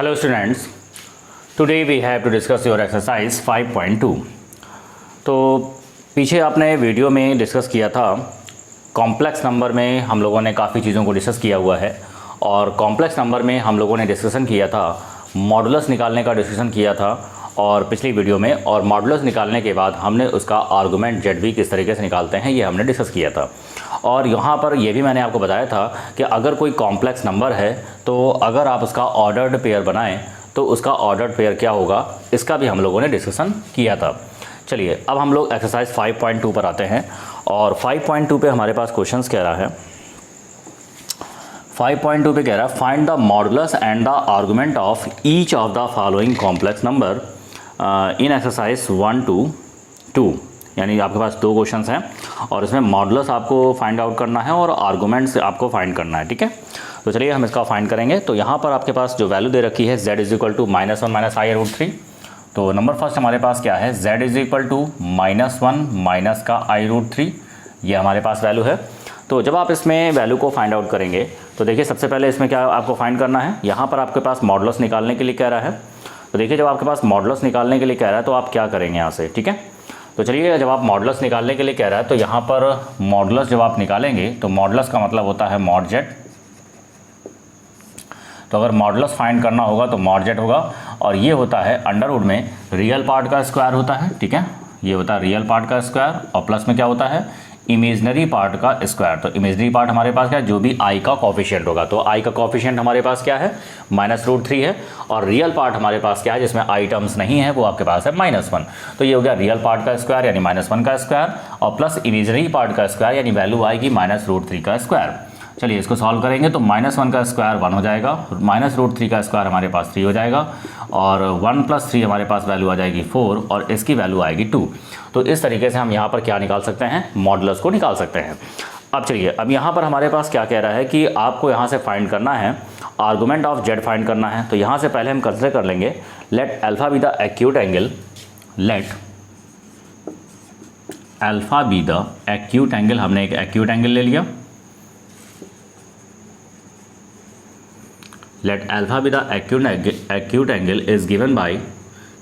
Hello students, today we have to discuss your exercise 5.2। तो पीछे आपने वीडियो में डिस्कस किया था कॉम्प्लेक्स नंबर में हम लोगों ने काफ़ी चीज़ों को डिस्कस किया हुआ है और कॉम्प्लेक्स नंबर में हम लोगों ने डिस्कशन किया था मॉडुलस निकालने का डिस्कशन किया था और पिछली वीडियो में, और मॉडुलस निकालने के बाद हमने उसका आर्गुमेंट जेड भी किस तरीके से निकालते हैं ये हमने डिस्कस किया था। और यहाँ पर ये भी मैंने आपको बताया था कि अगर कोई कॉम्प्लेक्स नंबर है तो अगर आप उसका ऑर्डर्ड पेयर बनाएं तो उसका ऑर्डर्ड पेयर क्या होगा, इसका भी हम लोगों ने डिस्कशन किया था। चलिए अब हम लोग एक्सरसाइज 5.2 पर आते हैं और 5.2 पे हमारे पास क्वेश्चंस कह रहा है। 5.2 पे कह रहा है find the modulus and the argument of each of the following complex number in exercise 1 to 2। यानी आपके पास दो क्वेश्चंस हैं और इसमें मॉडुलस आपको फाइंड आउट करना है और आर्गुमेंट्स आपको फाइंड करना है, ठीक है। तो चलिए हम इसका फाइंड करेंगे। तो यहाँ पर आपके पास जो वैल्यू दे रखी है z is equal to -1 - i√3। तो नंबर फर्स्ट हमारे पास क्या है, z इज इक्वल टू -1 - का i√3, ये हमारे पास वैल्यू है। तो जब आप इसमें वैल्यू को फाइंड आउट करेंगे तो देखिए सबसे पहले इसमें क्या आपको फाइंड करना है, यहाँ पर आपके पास मॉडुलस निकालने के लिए कह रहा है। तो देखिए जब आपके पास मॉडुलस निकालने के लिए कह रहा है तो आप क्या करेंगे यहाँ से, ठीक है। तो चलिए जब आप मॉडुलस निकालने के लिए कह रहा है तो यहाँ पर मॉडुलस जब आप निकालेंगे तो मॉडुलस का मतलब होता है मॉड जेड। तो अगर मॉडुलस फाइंड करना होगा तो मॉड जेड होगा और ये होता है अंडरवुड में रियल पार्ट का स्क्वायर होता है, ठीक है। ये होता है रियल पार्ट का स्क्वायर और प्लस में क्या होता है इमेजनरी पार्ट का स्क्वायर। तो इमेजनरी पार्ट हमारे पास क्या है, जो भी आई का कोफिशिएंट होगा। तो आई का कोफिशिएंट हमारे पास क्या है -√3 है और रियल पार्ट हमारे पास क्या है जिसमें आई टर्म्स नहीं है वो आपके पास है -1। तो ये हो गया रियल पार्ट का स्क्वायर यानी -1 का स्क्वायर और प्लस इमेजनरी पार्ट का स्क्वायर यानी वैल्यू आएगी -√3 का स्क्वायर। चलिए इसको सॉल्व करेंगे तो -1 का स्क्वायर 1 हो जाएगा, -√3 का स्क्वायर हमारे पास 3 हो जाएगा और 1 + 3 हमारे पास वैल्यू आ जाएगी 4 और इसकी वैल्यू आएगी 2। तो इस तरीके से हम यहाँ पर क्या निकाल सकते हैं, मॉडुलस को निकाल सकते हैं। अब चलिए अब यहाँ पर हमारे पास क्या कह रहा है कि आपको यहाँ से फाइंड करना है आर्गुमेंट ऑफ जेड फाइंड करना है। तो यहाँ से पहले हम कंसिडर कर लेंगे let alpha be the acute angle, let alpha be the acute angle, हमने एक एक्यूट एंगल ले लिया। Let alpha be the acute angle is given by,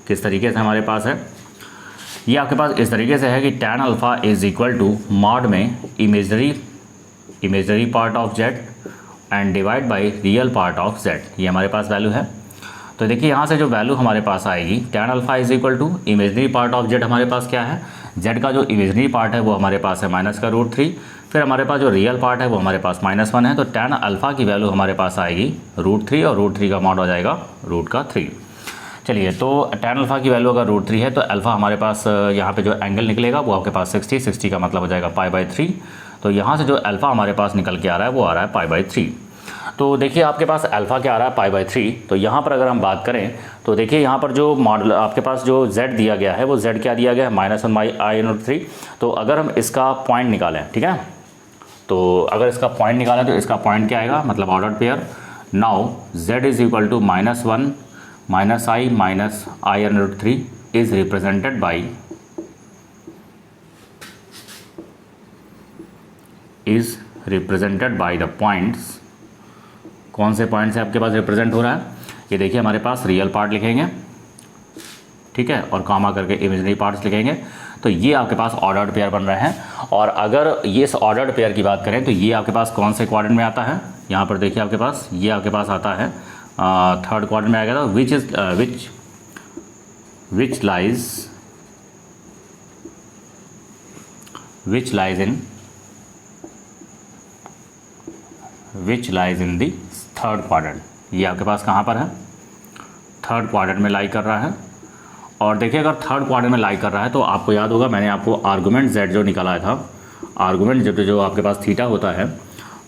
किस तरीके से हमारे पास है ये आपके पास इस तरीके से है कि tan alpha is equal to mod में imaginary part of z and divide by real part of z, ये हमारे पास वैल्यू है। तो देखिए यहाँ से जो वैल्यू हमारे पास आएगी tan alpha is equal to imaginary part of z, हमारे पास क्या है z का जो इमेजनरी पार्ट है वो हमारे पास है -√3, फिर हमारे पास जो रियल पार्ट है वो हमारे पास -1 है। तो tan अल्फा की वैल्यू हमारे पास आएगी √3 और √3 का मॉड हो जाएगा √3। चलिए तो tan अल्फा की वैल्यू अगर √3 है तो अल्फा हमारे पास यहाँ पे जो एंगल निकलेगा वो आपके पास 60 का मतलब हो जाएगा π/3। तो यहाँ से जो अल्फा हमारे पास निकल के आ रहा है वो आ रहा है π/3। तो देखिए आपके पास अल्फा क्या आ रहा है π/3। तो यहाँ पर अगर हम बात करें तो देखिए यहाँ पर जो मॉडल आपके पास जो z दिया गया है वो z क्या दिया गया है -1/i√3। तो अगर हम इसका पॉइंट निकालें, ठीक है, तो अगर इसका पॉइंट निकालें तो इसका पॉइंट क्या आएगा, मतलब ordered pair. Now z is equal to -1 - i - i√3 is represented by the points. कौन से पॉइंट से आपके पास रिप्रेजेंट हो रहा है, ये देखिए हमारे पास रियल पार्ट लिखेंगे, ठीक है, और कामा करके इमेजनरी पार्ट्स लिखेंगे। तो ये आपके पास ऑर्डर्ड पेयर बन रहे हैं। और अगर ये इस ऑर्डर्ड पेयर की बात करें तो ये आपके पास कौन से क्वाड्रेंट में आता है, यहाँ पर देखिए आपके पास ये आपके पास आता है थर्ड क्वाड्रेंट में आएगा। तो which lies in the third quadrant. ये आपके पास कहाँ पर है, थर्ड क्वाड्रेंट में लाई कर रहा है। और देखिए अगर थर्ड क्वाड्रेंट में लाई कर रहा है तो आपको याद होगा मैंने आपको आर्गुमेंट z जो निकाला था, आर्गुमेंट जो आपके पास थीटा होता है,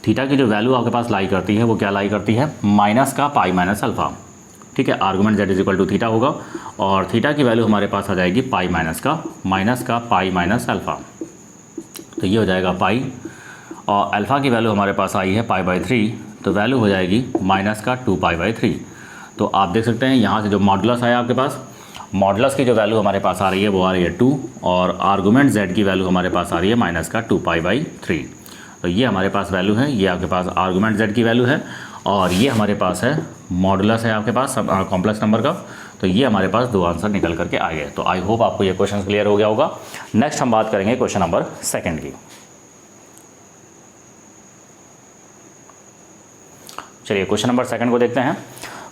थीटा की जो वैल्यू आपके पास लाई करती है वो क्या लाई करती है माइनस का पाई माइनस अल्फ़ा, ठीक है। Argument z is equal to theta होगा और थीटा की वैल्यू हमारे पास आ जाएगी पाई माइनस का पाई माइनस अल्फ़ा। तो ये हो जाएगा पाई और अल्फ़ा की वैल्यू हमारे पास आई है π/3, तो वैल्यू हो जाएगी माइनस का 2π/3। तो आप देख सकते हैं यहाँ से जो मॉडुलस आया आपके पास, मॉडुलस की जो वैल्यू हमारे पास आ रही है वो आ रही है 2 और आर्गुमेंट z की वैल्यू हमारे पास आ रही है माइनस का 2π/3। तो ये हमारे पास वैल्यू है, ये आपके पास आर्गुमेंट z की वैल्यू है और ये हमारे पास है मॉडुलस है आपके पास कॉम्प्लेक्स नंबर का। तो ये हमारे पास 2 आंसर निकल करके आ गए। तो आई होप आपको ये क्वेश्चन क्लियर हो गया होगा। नेक्स्ट हम बात करेंगे क्वेश्चन नंबर 2 की। चलिए क्वेश्चन नंबर 2 को देखते हैं।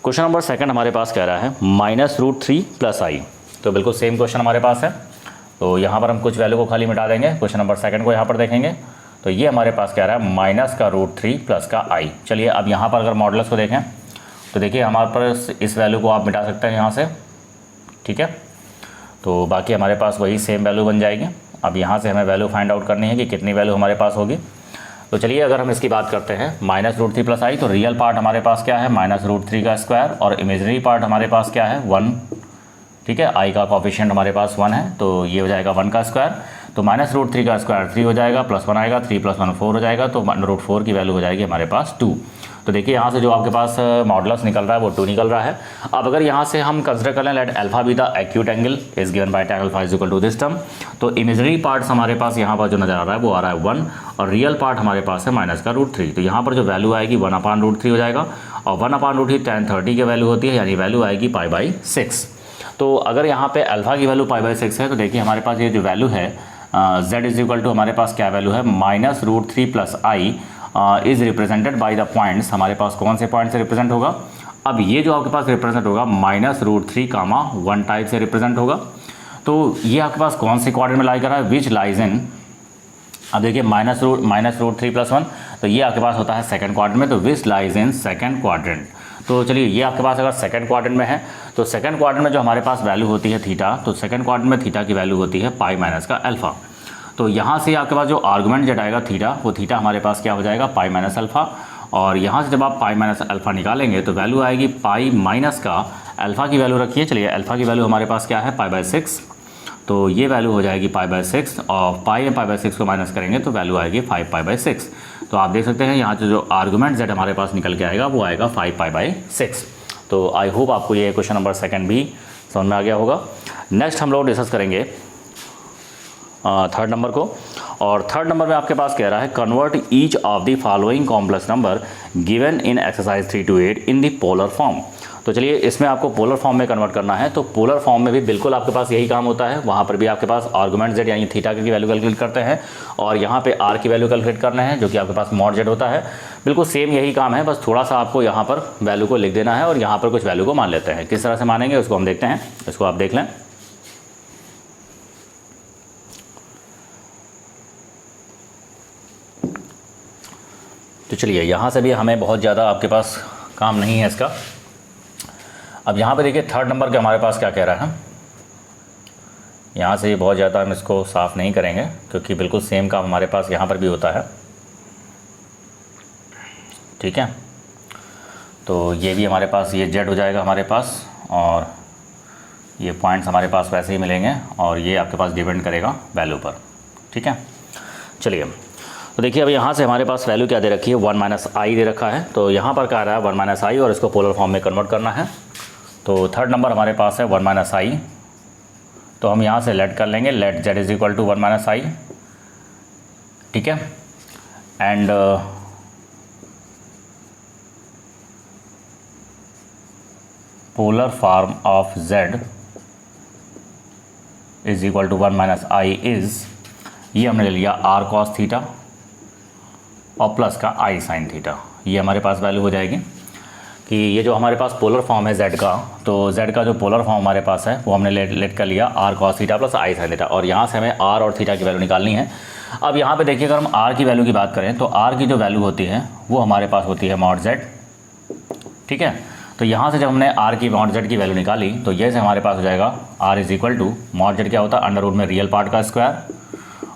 क्वेश्चन नंबर 2 हमारे पास कह रहा है -√3 + i। तो बिल्कुल सेम क्वेश्चन हमारे पास है। तो यहाँ पर हम कुछ वैल्यू को खाली मिटा देंगे, क्वेश्चन नंबर 2 को यहाँ पर देखेंगे। तो ये हमारे पास कह रहा है -√3 + का i। चलिए अब यहाँ पर अगर मॉडुलस को देखें तो देखिए हमारे पास इस वैल्यू को आप मिटा सकते हैं यहाँ से, ठीक है। तो बाकी हमारे पास वही सेम वैल्यू बन जाएगी। अब यहाँ से हमें वैल्यू फाइंड आउट करनी है कि कितनी वैल्यू हमारे पास होगी। तो चलिए अगर हम इसकी बात करते हैं -√3 + i, तो रियल पार्ट हमारे पास क्या है -√3 का स्क्वायर और इमेजिनरी पार्ट हमारे पास क्या है 1, ठीक है। i का कोफिशिएंट हमारे पास 1 है, तो ये हो जाएगा 1 का स्क्वायर। तो -√3 का स्क्वायर 3 हो जाएगा, +1 आएगा, 3 + 1 4 हो जाएगा। तो √4 की वैल्यू हो जाएगी हमारे पास 2। तो देखिए यहाँ से जो आपके पास मॉडुलस निकल रहा है वो 2 निकल रहा है। अब अगर यहाँ से हम कंसिडर कर लें let alpha be the acute angle is given by tan alpha = this term. तो इमेजिनरी पार्ट्स हमारे पास यहाँ पर जो नजर आ रहा है वो आ रहा है 1 और रियल पार्ट हमारे पास है -√3। तो यहाँ पर जो वैल्यू आएगी 1/√3 हो जाएगा और 1/√3 tan 30 की वैल्यू होती है, यानी वैल्यू आएगी π/6। तो अगर यहाँ पे अल्फा की वैल्यू π/6 है तो देखिए हमारे पास ये जो वैल्यू है z = हमारे पास क्या वैल्यू है -√3 + i is represented by the points. हमारे पास कौन से पॉइंट से रिप्रेजेंट होगा। अब ये जो आपके पास रिप्रेजेंट होगा -√3, 1 टाइप से रिप्रेजेंट होगा। तो ये आपके पास कौन से क्वाड्रेंट में लाई कर रहा है, विच लाइज इन। अब देखिए -√3 + 1, तो ये आपके पास होता है सेकंड क्वाड्रेंट में, तो which lies in second quadrant. तो चलिए ये आपके पास अगर सेकंड क्वाड्रेंट में है तो सेकंड क्वाड्रेंट में जो हमारे पास वैल्यू होती है थीटा, तो सेकंड क्वाड्रेंट में थीटा की वैल्यू होती है π-α। तो यहाँ से आपके पास जो आर्गुमेंट जेट आएगा थीटा, वो थीटा हमारे पास क्या हो जाएगा π-α। और यहाँ से जब आप π-α निकालेंगे तो वैल्यू आएगी π- का अल्फ़ा की वैल्यू रखिए। चलिए अल्फ़ा की वैल्यू हमारे पास क्या है π/6। तो ये वैल्यू हो जाएगी π/6 और π/6 को माइनस करेंगे तो वैल्यू आएगी 5π/6। तो आप देख सकते हैं यहाँ से जो आर्गुमेंट जेड हमारे पास निकल के आएगा वो आएगा 5π/6। तो आई होप आपको ये क्वेश्चन नंबर 2 भी समझ में आ गया होगा। नेक्स्ट हम लोग डिस्कस करेंगे 3rd नंबर को। और 3rd नंबर में आपके पास कह रहा है convert each of the following complex number given in exercise 3 to 8 in the polar form. तो चलिए इसमें आपको पोलर फॉर्म में कन्वर्ट करना है। तो पोलर फॉर्म में भी बिल्कुल आपके पास यही काम होता है। वहाँ पर भी आपके पास आर्गुमेंट जेड यानी थीटा की वैल्यू कैलकुलेट करते हैं और यहाँ पे आर की वैल्यू कैलकुलेट करना है जो कि आपके पास मॉड जेड होता है। बिल्कुल सेम यही काम है, बस थोड़ा सा आपको यहाँ पर वैल्यू को लिख देना है और यहाँ पर कुछ वैल्यू को मान लेते हैं। किस तरह से मानेंगे उसको हम देखते हैं, इसको आप देख लें। तो चलिए यहाँ से भी हमें बहुत ज़्यादा आपके पास काम नहीं है इसका। अब यहाँ पे देखिए 3rd नंबर के हमारे पास क्या कह रहा है। यहाँ से बहुत ज़्यादा हम इसको साफ़ नहीं करेंगे क्योंकि बिल्कुल सेम काम हमारे पास यहाँ पर भी होता है, ठीक है। तो ये भी हमारे पास ये जेड हो जाएगा हमारे पास और ये पॉइंट्स हमारे पास वैसे ही मिलेंगे और ये आपके पास डिपेंड करेगा वैल्यू पर, ठीक है। चलिए तो देखिए अब यहाँ से हमारे पास वैल्यू क्या दे रखी है 1 - i दे रखा है। तो यहाँ पर क्या आ रहा है 1 - i और इसको पोलर फॉर्म में कन्वर्ट करना है। तो 3rd नंबर हमारे पास है 1 - i। तो हम यहाँ से लेट कर लेंगे लेट z = 1 - i, ठीक है। And polar form of z = 1 - i is, ये हमने ले लिया r cos थीटा और प्लस का i sin थीटा। ये हमारे पास वैल्यू हो जाएगी कि ये जो हमारे पास पोलर फॉर्म है z का, तो z का जो पोलर फॉर्म हमारे पास है वो हमने लेट कर लिया r cos theta plus i sin theta और यहाँ से हमें r और थीटा की वैल्यू निकालनी है। अब यहाँ पे देखिए अगर हम r की वैल्यू की बात करें तो r की जो वैल्यू होती है वो हमारे पास होती है mod z, ठीक है। तो यहाँ से जब हमने r की mod z की वैल्यू निकाली तो ये से हमारे पास हो जाएगा r = mod z क्या होता है अंडर रूट में रियल पार्ट का स्क्वायर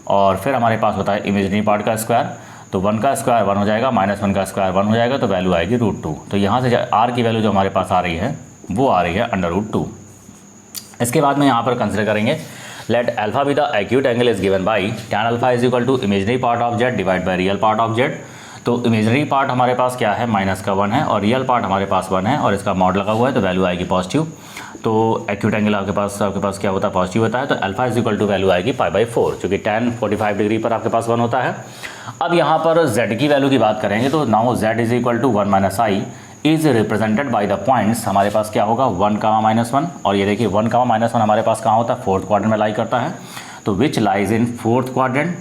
और फिर हमारे पास होता है इमेजिनरी पार्ट का स्क्वायर। तो 1 का स्क्वायर 1 हो जाएगा, -1 का स्क्वायर 1 हो जाएगा, तो वैल्यू आएगी √2। तो यहाँ से r की वैल्यू जो हमारे पास आ रही है वो आ रही है √2। इसके बाद में यहाँ पर कंसिडर करेंगे let alpha be the acute angle is given by tan alpha = imaginary part of z divide by real part of z। तो इमेजनरी पार्ट हमारे पास क्या है, माइनस का 1 है, और रियल पार्ट हमारे पास 1 है, और इसका मॉड लगा हुआ है तो वैल्यू आएगी पॉजिटिव। तो एक्यूट एंगल आपके पास क्या होता है, पॉजिटिव होता है। तो alpha is equal to value आएगी π/4, जो कि tan 45 डिग्री पर आपके पास 1 होता है। अब यहाँ पर z की वैल्यू की बात करेंगे तो now z is equal to 1 - i is represented by the points. हमारे पास क्या होगा 1, -1, और ये देखिए 1, -1 हमारे पास कहाँ होता है, फोर्थ क्वाड्रेंट में लाई करता है, तो which lies in fourth quadrant.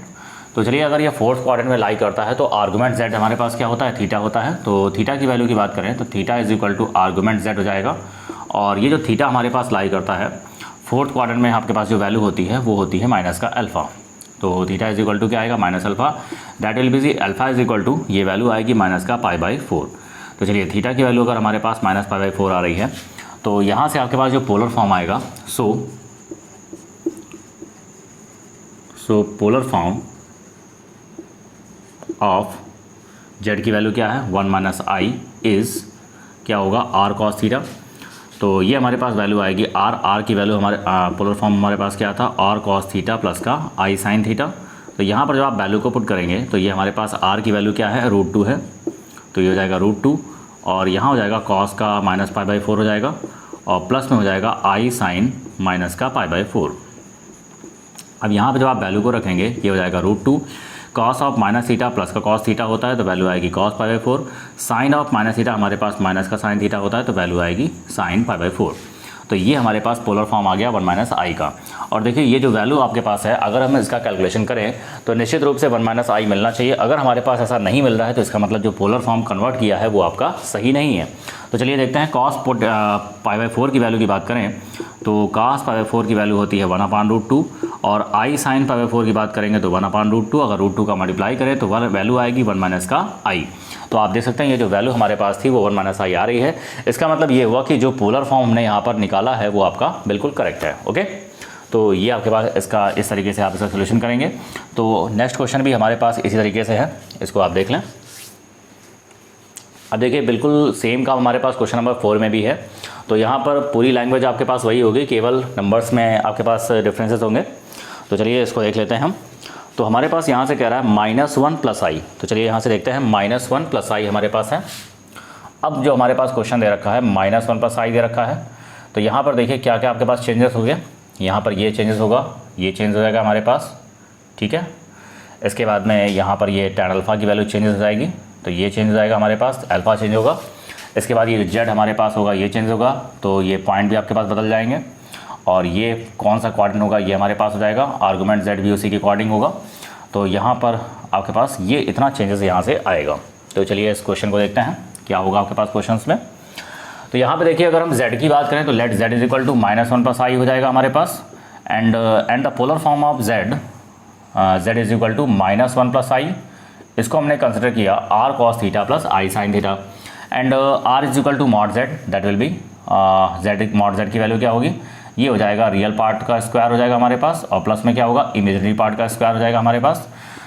तो चलिए अगर ये फोर्थ क्वाड्रेंट में लाई करता है तो आर्गुमेंट z हमारे पास क्या होता है, थीटा होता है। तो थीटा की वैल्यू की बात करें तो theta is equal to argument z हो जाएगा, और ये जो थीटा हमारे पास लाई करता है फोर्थ क्वाड्रेंट में आपके पास जो वैल्यू होती है वो होती है माइनस का अल्फ़ा। तो थीटा इज इक्वल टू क्या आएगा, minus alpha, that will be जी अल्फ़ा इज इक्वल टू ये वैल्यू आएगी माइनस का π/4। तो चलिए थीटा की वैल्यू अगर हमारे पास माइनस π/4 आ रही है तो यहाँ से आपके पास जो पोलर फॉर्म आएगा, सो पोलर फॉर्म ऑफ z की वैल्यू क्या है, 1 - i इज़ क्या होगा r cos थीटा। तो ये हमारे पास वैल्यू आएगी r की वैल्यू हमारे पोलर फॉर्म हमारे पास क्या था, r cos थीटा प्लस का i sin थीटा। तो यहाँ पर जब आप वैल्यू को पुट करेंगे तो ये हमारे पास r की वैल्यू क्या है, √2 है, तो ये हो जाएगा √2, और यहाँ हो जाएगा cos का माइनस π/4 हो जाएगा, और प्लस में हो जाएगा i sin माइनस का π/4। अब यहाँ पर जब आप वैल्यू को रखेंगे ये हो जाएगा √2, cos of minus theta plus का cos थीटा होता है तो वैल्यू आएगी cos π/4, sine of minus theta हमारे पास माइनस का साइन थीटा होता है तो वैल्यू आएगी साइन π/4। तो ये हमारे पास पोलर फॉर्म आ गया 1 - i का। और देखिए ये जो वैल्यू आपके पास है अगर हम इसका कैलकुलेशन करें तो निश्चित रूप से 1 - i मिलना चाहिए। अगर हमारे पास ऐसा नहीं मिल रहा है तो इसका मतलब जो पोलर फॉर्म कन्वर्ट किया है वो आपका सही नहीं है। तो चलिए देखते हैं cos π/4 की वैल्यू की बात करें तो cos π/4 की वैल्यू होती है 1/√2, और i sin π/4 की बात करेंगे तो 1/√2, अगर √2 का मल्टीप्लाई करें तो वैल्यू आएगी 1 - का i। तो आप देख सकते हैं ये जो वैल्यू हमारे पास थी वो 1 - i आ रही है। इसका मतलब ये हुआ कि जो पोलर फॉर्म हमने यहाँ पर निकाला है वो आपका बिल्कुल करेक्ट है। ओके, तो ये आपके पास इसका इस तरीके से आप इसका सोल्यूशन करेंगे। तो नेक्स्ट क्वेश्चन भी हमारे पास इसी तरीके से है, इसको आप देख लें। अब देखिए बिल्कुल सेम काम हमारे पास क्वेश्चन नंबर 4 में भी है। तो यहाँ पर पूरी लैंग्वेज आपके पास वही होगी, केवल नंबर्स में आपके पास डिफरेंसेस होंगे। तो चलिए इसको देख लेते हैं हम। तो हमारे पास यहाँ से कह रहा है -1 + i। तो चलिए यहाँ से देखते हैं -1 + i हमारे पास है। अब जो हमारे पास क्वेश्चन दे रखा है -1 + i दे रखा है, तो यहाँ पर देखिए क्या क्या आपके पास चेंजेस हो गए। यहाँ पर ये चेंजेस होगा, ये चेंज हो जाएगा हमारे पास, ठीक है। इसके बाद में यहाँ पर ये tan अल्फ़ा की वैल्यू चेंज हो जाएगी, तो ये चेंज हो जाएगा हमारे पास, अल्फ़ा चेंज होगा। इसके बाद ये z हमारे पास होगा, ये चेंज होगा, तो ये पॉइंट भी आपके पास बदल जाएंगे। और ये कौन सा क्वाड्रेंट होगा, ये हमारे पास हो जाएगा, आर्गूमेंट z भी उसी के अकॉर्डिंग होगा। तो यहाँ पर आपके पास ये इतना चेंजेस यहाँ से आएगा। तो चलिए इस क्वेश्चन को देखते हैं क्या होगा आपके पास क्वेश्चन में। तो यहाँ पे देखिए अगर हम z की बात करें तो let z is equal to -1 + i हो जाएगा हमारे पास, and the polar form of z is equal to -1 + i। इसको हमने कंसिडर किया r cos theta plus i sin theta, and r is equal to mod z, that will be z mod z की value क्या होगी, ये हो जाएगा real part का स्क्वायर हो जाएगा हमारे पास, और प्लस में क्या होगा, इमेजिनरी पार्ट का स्क्वायर हो जाएगा हमारे पास।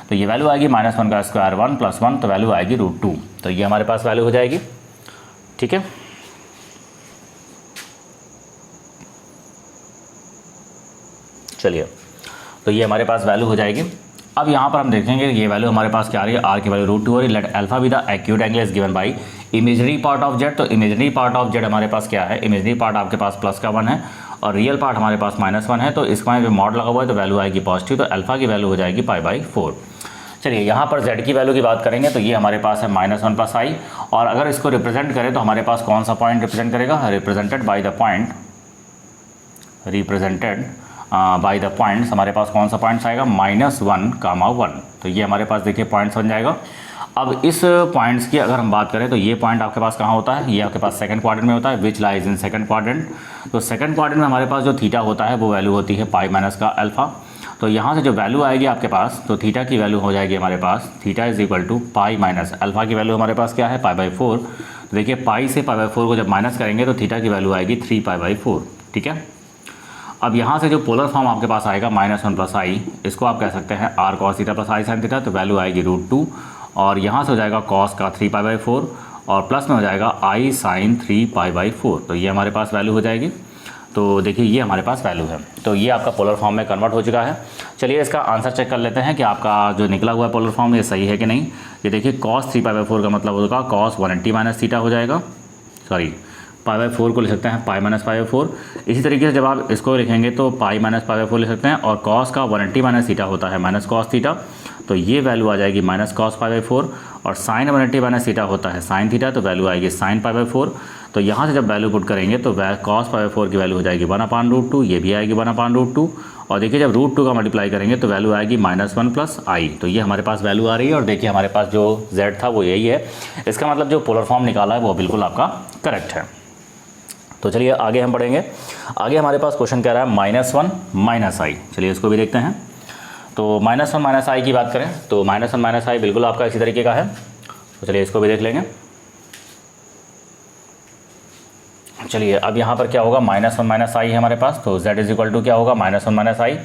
तो ये वैल्यू आएगी -1 का स्क्वायर 1 + 1, तो वैल्यू आएगी √2। तो ये हमारे पास वैल्यू हो जाएगी, ठीक है। चलिए तो ये हमारे पास वैल्यू हो जाएगी। अब यहाँ पर हम देखेंगे ये वैल्यू हमारे पास क्या आ रही है, r की वैल्यू √2 हो रही है। Let alpha be the acute angle is given by imaginary part of z। तो इमेजिनरी पार्ट ऑफ z हमारे पास क्या है, इमेजिनरी पार्ट आपके पास प्लस का 1 है और रियल पार्ट हमारे पास -1 है। तो इसका जो मॉड लगा हुआ है तो वैल्यू आएगी पॉजिटिव, तो अल्फा की वैल्यू हो जाएगी π/4। चलिए यहाँ पर z की वैल्यू की बात करेंगे तो ये हमारे पास है -1 + i, और अगर इसको रिप्रेजेंट करें तो हमारे पास कौन सा पॉइंट रिप्रेजेंट करेगा, represented by the point, represented by the points हमारे पास कौन सा पॉइंट्स आएगा, -1, 1। तो ये हमारे पास देखिए पॉइंट्स बन जाएगा। अब इस पॉइंट्स की अगर हम बात करें तो ये पॉइंट आपके पास कहाँ होता है, ये आपके पास सेकंड क्वाड्रेंट में होता है, which lies in second quadrant. तो सेकंड क्वाड्रेंट में हमारे पास जो थीटा होता है वो वैल्यू होती है π- का अल्फ़ा। तो यहाँ से जो वैल्यू आएगी आपके पास, तो थीटा की वैल्यू हो जाएगी हमारे पास, theta is equal to π- alpha की वैल्यू हमारे पास क्या है, π/4। तो देखिए पाई से π/4 को जब माइनस करेंगे तो थीटा की वैल्यू आएगी 3π/4, ठीक है। अब यहाँ से जो पोलर फॉर्म आपके पास आएगा -1 + i, इसको आप कह सकते हैं r cos theta plus i sin theta, तो वैल्यू आएगी √2, और यहाँ से हो जाएगा cos का 3π/4 और प्लस में हो जाएगा i sin 3π/4। तो ये हमारे पास वैल्यू हो जाएगी। तो देखिए ये हमारे पास वैल्यू है, तो ये आपका पोलर फॉर्म में कन्वर्ट हो चुका है। चलिए इसका आंसर चेक कर लेते हैं कि आपका जो निकला हुआ है पोलर फॉर्म ये सही है कि नहीं। ये देखिए cos 3π/4 का मतलब होगा cos 180 माइनस थीटा हो जाएगा, सॉरी π/4 को लिख सकते हैं पाई माइनस π/4। इसी तरीके से जब आप इसको लिखेंगे तो पाई माइनस π/4 लिख सकते हैं, और cos का 180 माइनस थीटा होता है माइनस cos थीटा, तो ये वैल्यू आ जाएगी माइनस cos π/4, और sin 180 माइनस थीटा होता है sin थीटा, तो वैल्यू आएगी sin π/4। तो यहाँ से जब वैल्यू पुट करेंगे तो cos π/4 की वैल्यू हो जाएगी 1/√2, ये भी आएगी 1/√2, और देखिए जब √2 का मल्टीप्लाई करेंगे तो वैल्यू आएगी -1 + i। तो ये हमारे पास वैल्यू आ रही है, और देखिए हमारे पास जो z था वो यही है। इसका मतलब जो पोलर फॉर्म निकाला है वो बिल्कुल आपका करेक्ट है। तो चलिए आगे हम पढ़ेंगे। आगे हमारे पास क्वेश्चन कह रहा है -1 - i। चलिए इसको भी देखते हैं। तो -1 - i की बात करें तो -1 - i बिल्कुल आपका इसी तरीके का है। तो चलिए इसको भी देख लेंगे। चलिए अब यहाँ पर क्या होगा, -1 - i है हमारे पास, तो z = क्या होगा -1 - i।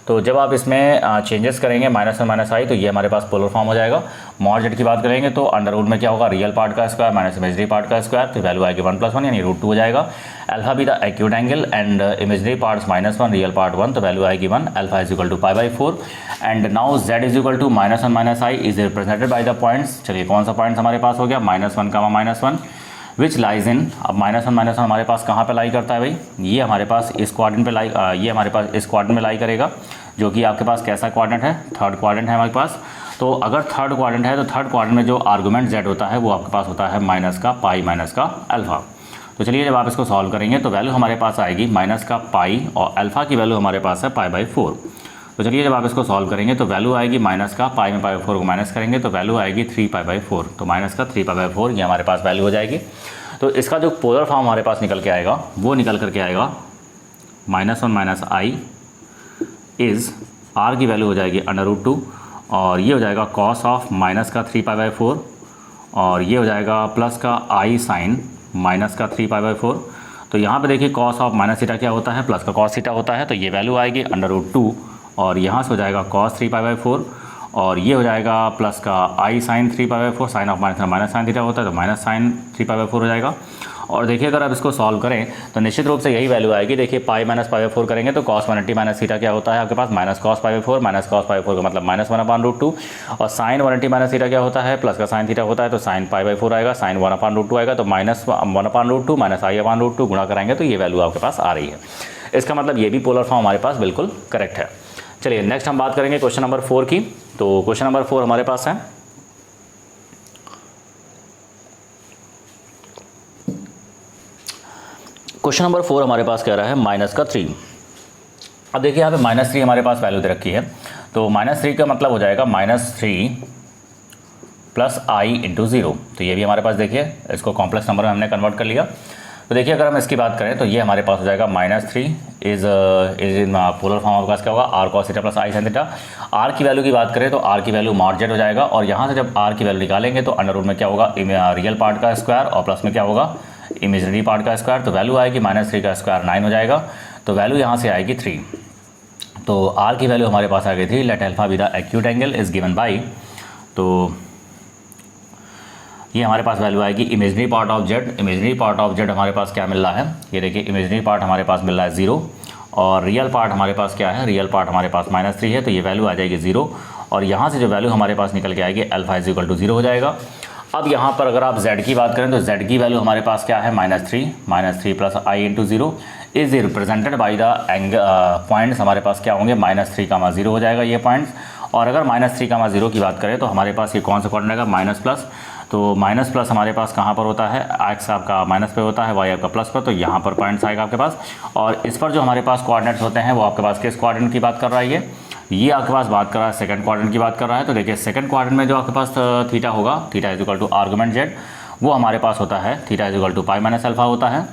तो जब आप इसमें चेंजेस करेंगे -1 - i तो ये हमारे पास पोलर फॉर्म हो जाएगा। मॉड z की बात करेंगे तो अंडर रूट में क्या होगा, रियल पार्ट का स्क्वायर माइनस इमेजनरी पार्ट का स्क्वायर, तो वैल्यू आएगी 1 + 1 यानी √2 हो जाएगा। Alpha be the acute angle and imaginary parts -1 real part 1, तो वैल्यू आएगी 1। Alpha = π/4 and now z = -1 - i is represented by the points. चलिए कौन सा पॉइंट्स हमारे पास हो गया, -1, -1 विच लाइज इन। अब -1 हमारे पास कहाँ पे लाई करता है भाई, ये हमारे पास इस क्वाड्रेंट पे लाई, ये हमारे पास इस क्वाड्रेंट में लाई करेगा, जो कि आपके पास कैसा क्वाड्रेंट है, थर्ड क्वाड्रेंट है हमारे पास। तो अगर थर्ड क्वाड्रेंट है तो थर्ड क्वाड्रेंट में जो आर्गुमेंट z होता है वो आपके पास होता है माइनस का पाई माइनस का अल्फा। तो चलिए जब आप इसको सॉल्व करेंगे तो वैल्यू हमारे पास आएगी माइनस का पाई, और अल्फा की वैल्यू हमारे पास है π/4। तो चलिए जब आप इसको सॉल्व करेंगे तो वैल्यू आएगी माइनस का पाई में π/4 को माइनस करेंगे तो वैल्यू आएगी 3π/4, तो माइनस का 3π/4 ये हमारे पास वैल्यू हो जाएगी। तो इसका जो पोलर फॉर्म हमारे पास निकल के आएगा वो निकल करके आएगा -1 - i इज़ r की वैल्यू हो जाएगी √2, और ये हो जाएगा cos ऑफ माइनस का 3π/4, और ये हो जाएगा प्लस का i sin माइनस का 3π/4। तो यहाँ पे देखिए cos ऑफ माइनस थीटा क्या होता है, प्लस का cos थीटा होता है, तो ये वैल्यू आएगी √2, और यहाँ से हो जाएगा cos 3π/4, और ये हो जाएगा प्लस का i sin 3π/4, sine of minus sine theta होता है तो माइनस साइन 3π/4 हो जाएगा। और देखिए अगर आप इसको सॉल्व करें तो निश्चित रूप से यही वैल्यू आएगी। देखिए पाई माइनस π/4 करेंगे तो cos 180 माइनस थीटा क्या होता है आपके पास, माइनस cos π/4, माइनस cos π/4 का मतलब -1/√2, और साइन 180 माइनस थीटा क्या होता है, प्लस का साइन थीटा होता है तो साइन π/4 आएगा, साइन 1/√2 आएगा, तो -1/√2 माइनस i/√2 गुणा कराएंगे तो ये वैल्यू आपके पास आ रही है। इसका मतलब ये भी पोलर फॉर्म हमारे पास बिल्कुल करेक्ट है। चलिए नेक्स्ट हम बात करेंगे क्वेश्चन नंबर 4 की। तो क्वेश्चन नंबर 4 हमारे पास है, क्वेश्चन नंबर 4 हमारे पास कह रहा है -3। अब देखिए यहाँ पे -3 हमारे पास वैल्यू दे रखी है, तो -3 का मतलब हो जाएगा -3 + i × 0। तो ये भी हमारे पास देखिए इसको कॉम्प्लेक्स नंबर में हमने कन्वर्ट कर लिया। तो देखिए अगर हम इसकी बात करें तो ये हमारे पास हो जाएगा -3 इज इन पोलर फॉर्म आपके पास क्या होगा, r cos theta + i sin theta. r की वैल्यू की बात करें तो r की वैल्यू mod z हो जाएगा, और यहाँ से जब r की वैल्यू निकालेंगे तो अंडर में क्या होगा, रियल पार्ट का स्क्वायर और प्लस में क्या होगा, इमेजनरी पार्ट का स्क्वायर, तो वैल्यू आएगी -3 का स्क्वायर 9 हो जाएगा, तो वैल्यू यहाँ से आएगी 3। तो r की वैल्यू हमारे पास आ गई 3। Let alpha be the acute angle is given by, तो ये हमारे पास वैल्यू आएगी imaginary part of z। Imaginary part of z हमारे पास क्या मिल रहा है, ये देखिए इमेजनरी पार्ट हमारे पास मिल रहा है 0, और रियल पार्ट हमारे पास क्या है, रियल पार्ट हमारे पास -3 है, तो ये वैल्यू आ जाएगी 0, और यहाँ से जो वैल्यू हमारे पास निकल के आएगी अल्फा = 0 हो जाएगा। अब यहाँ पर अगर आप z की बात करें तो z की वैल्यू हमारे पास क्या है, -3 + i × 0 is represented by the points हमारे पास क्या होंगे, -3, 0 हो जाएगा ये पॉइंट्स। और अगर -3, 0 की बात करें तो हमारे पास ये कौन सा क्वाड्रेंट आएगा, माइनस प्लस। तो माइनस प्लस हमारे पास कहाँ पर होता है, एक्स आपका माइनस पे होता है, वाई आपका प्लस पर, तो यहाँ पर पॉइंट्स आएगा आपके पास। और इस पर जो हमारे पास कोऑर्डिनेट्स होते हैं वो आपके पास किस क्वाड्रेंट की बात कर रहा है, ये आपके पास बात कर रहा है सेकंड क्वाड्रेंट की बात कर रहा है। तो देखिए सेकंड क्वाड्रेंट में जो आपके पास थीटा होगा, थीटा = आर्गुमेंट z, वो हमारे पास होता है थीटा = पाई माइनस अल्फा होता है।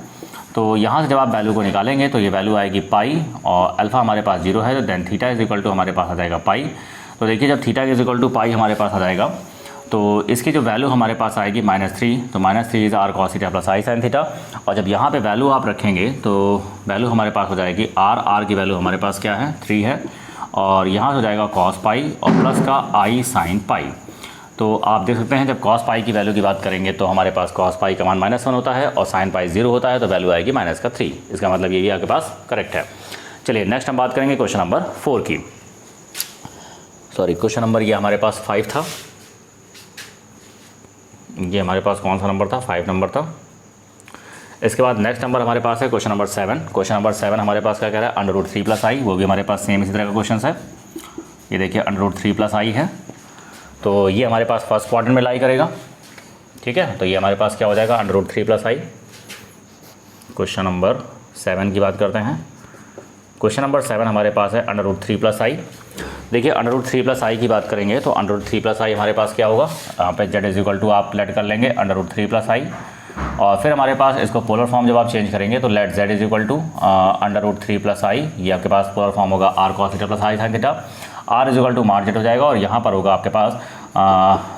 तो यहाँ से जब आप वैल्यू को निकालेंगे तो ये वैल्यू आएगी पाई, और अल्फा हमारे पास 0 है, तो देन थीटा = हमारे पास आ जाएगा पाई। तो देखिए जब थीटा = पाई हमारे पास आ जाएगा तो इसकी जो वैल्यू हमारे पास आएगी -3, तो -3 is r cos theta + i sin theta. और जब यहाँ पे वैल्यू आप रखेंगे तो वैल्यू हमारे पास हो जाएगी r की वैल्यू हमारे पास क्या है, 3 है, और यहाँ से हो जाएगा cos पाई और प्लस का i sin पाई। तो आप देख सकते हैं जब कॉस पाई की वैल्यू की बात करेंगे तो हमारे पास कॉस पाई का मान -1 होता है और साइन पाई 0 होता है, तो वैल्यू आएगी -3। इसका मतलब ये भी आपके पास करेक्ट है। चलिए नेक्स्ट हम बात करेंगे क्वेश्चन नंबर 4 की। सॉरी, क्वेश्चन नंबर ये हमारे पास 5 था। ये हमारे पास कौन सा नंबर था? 5 नंबर था। इसके बाद नेक्स्ट नंबर हमारे पास है क्वेश्चन नंबर 7। क्वेश्चन नंबर 7 हमारे पास क्या कह रहा है? √3 + i। वो भी हमारे पास सेम इसी तरह का क्वेश्चन है। ये देखिए √3 + i है, तो ये हमारे पास फर्स्ट क्वाड्रेंट में लाई करेगा। ठीक है, तो ये हमारे पास क्या हो जाएगा? √3 + i। क्वेश्चन नंबर 7 की बात करते हैं। क्वेश्चन नंबर 7 हमारे पास है √3 + i। देखिए √3 + i की बात करेंगे तो √3 + i हमारे पास क्या होगा? यहाँ पे z आप लेट कर लेंगे √3 + i, और फिर हमारे पास इसको पोलर फॉर्म जब आप चेंज करेंगे तो लेट z √3 + i। ये आपके पास पोलर फॉर्म होगा r cos θ + i sin θ। r mod z हो जाएगा, और यहाँ पर होगा आपके पास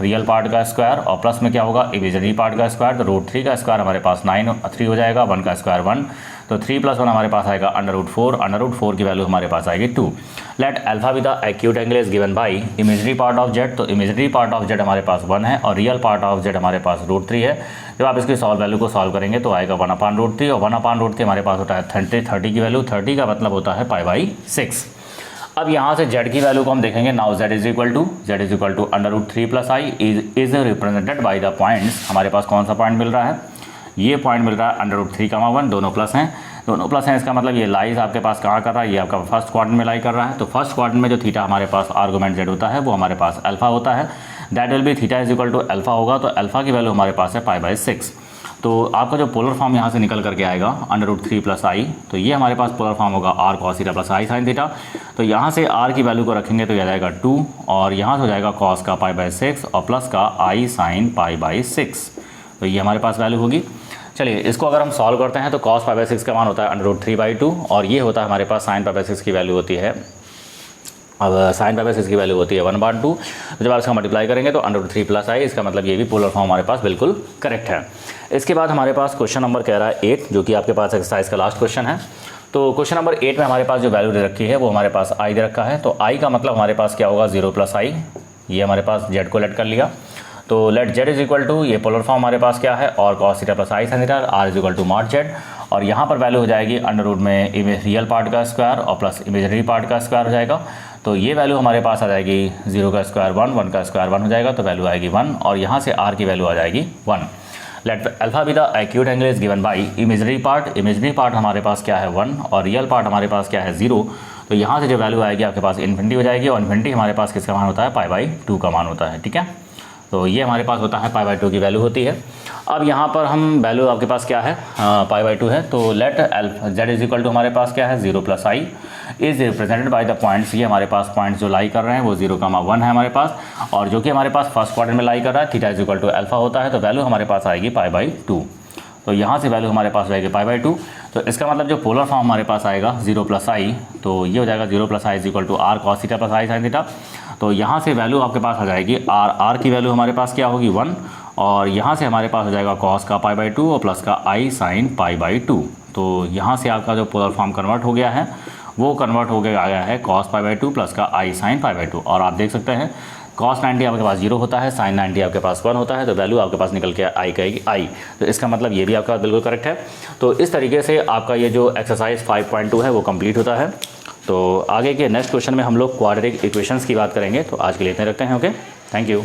रियल पार्ट का स्क्वायर और प्लस में क्या होगा? इमेजिनरी पार्ट का स्क्वायर। तो √3 का स्क्वायर हमारे पास 9 3 हो जाएगा, 1 का स्क्वायर 1, तो 3 + 1 हमारे पास आएगा √4। √4 की वैल्यू हमारे पास आएगी 2। Let alpha with the acute angle is given by imaginary part of z। तो इमेजिनरी पार्ट ऑफ z हमारे पास 1 है और रियल पार्ट ऑफ z हमारे पास √3 है। जब आप इसकी वैल्यू को सॉल्व करेंगे तो आएगा 1/√3, और 1/√3 हमारे पास होता है 30 की वैल्यू। 30 का मतलब होता है π/6। अब यहाँ से z की वैल्यू को हम देखेंगे। Now z = √3 + i is represented by the points. हमारे पास कौन सा पॉइंट मिल रहा है? ये पॉइंट मिल रहा है √3, 1, दोनों प्लस हैं। दोनों प्लस हैं, इसका मतलब ये लाइज आपके पास कहाँ कर रहा है? ये आपका फर्स्ट क्वाड्रेंट में लाई कर रहा है। तो फर्स्ट क्वाड्रेंट में जो थीटा हमारे पास आर्गुमेंट z होता है वो हमारे पास अल्फा होता है। That will B theta = alpha होगा, तो अल्फा की वैल्यू हमारे पास है π/6। तो आपका जो पोलर फॉर्म यहाँ से निकल करके आएगा √3 + i, तो ये हमारे पास पोलर फॉर्म होगा r cos θ + i sin θ। तो यहाँ से r की वैल्यू को रखेंगे तो यह जाएगा 2, और यहाँ से हो जाएगा cos का π/6 और प्लस का i sin π/6। तो ये हमारे पास वैल्यू होगी। चलिए इसको अगर हम सॉल्व करते हैं तो cos π/6 का मान होता है √3/2, और ये होता है हमारे पास sin π/6 की वैल्यू होती है, अब sin π/6 की वैल्यू होती है 1/2। तो जब आप इसका मल्टीप्लाई करेंगे तो √3 + i, इसका मतलब ये भी पोलर फॉर्म हमारे पास बिल्कुल करेक्ट है। इसके बाद हमारे पास क्वेश्चन नंबर कह रहा है 8, जो कि आपके पास एक्सरसाइज का लास्ट क्वेश्चन है। तो क्वेश्चन नंबर 8 में हमारे पास जो वैल्यू दे रखी है वो हमारे पास i दे रखा है। तो i का मतलब हमारे पास क्या होगा? 0 + i। ये हमारे पास z को लेट कर लिया, तो लेट z ये पोलर फॉर्म हमारे पास क्या है? और cos θ + i sin θ, r mod z। और यहाँ पर वैल्यू हो जाएगी √ में रियल पार्ट का स्क्वायर और प्लस इमेजिनरी पार्ट का स्क्वायर हो जाएगा। तो ये वैल्यू हमारे पास आ जाएगी 0 का स्क्वायर 1, 1 का स्क्वायर 1 हो जाएगा, तो वैल्यू आएगी 1, और यहाँ से r की वैल्यू आ जाएगी 1। Let alpha with the acute angle is given by imaginary part. Imaginary part हमारे पास क्या है? 1, और रियल पार्ट हमारे पास क्या है? 0। तो यहाँ से जो वैल्यू आएगी आपके पास इन्फिनिटी हो जाएगी, और इन्फिनिटी हमारे पास किसका मान होता है? π/2 का मान होता है। ठीक है, तो ये हमारे पास होता है π/2 की वैल्यू होती है। अब यहाँ पर हम वैल्यू आपके पास क्या है? π/2 है, तो लेट z हमारे पास क्या है? 0 + i is represented by the points. ये हमारे पास पॉइंट्स जो लाई कर रहे हैं वो 0, 1 है हमारे पास, और जो कि हमारे पास फर्स्ट क्वाड्रेंट में लाई कर रहा है। थीटा = अल्फा होता है, तो वैल्यू हमारे पास आएगी π/2। तो यहाँ से वैल्यू हमारे पास आएगी π/2। तो इसका मतलब जो पोलर फॉर्म हमारे पास आएगा 0 + i, तो ये हो जाएगा 0 + i = r cos θ + i sin θ। तो यहाँ से वैल्यू आपके पास आ जाएगी r की वैल्यू हमारे पास क्या होगी? 1, और यहाँ से हमारे पास हो जाएगा cos का π/2 और प्लस का i sin π/2। तो यहाँ से आपका जो पोलर फॉर्म कन्वर्ट हो गया है वो कन्वर्ट हो गया है cos π/2 प्लस का i sin π/2। और आप देख सकते हैं cos 90 आपके पास 0 होता है, sin 90 आपके पास 1 होता है, तो वैल्यू आपके पास निकल के आई कहेगी i। तो इसका मतलब ये भी आपका बिल्कुल करेक्ट है। तो इस तरीके से आपका ये जो एक्सरसाइज 5.2 है वो कंप्लीट होता है। तो आगे के नेक्स्ट क्वेश्चन में हम लोग क्वाड्रेटिक इक्वेशंस की बात करेंगे। तो आज के लिए इतने रखते हैं। Okay, thank you.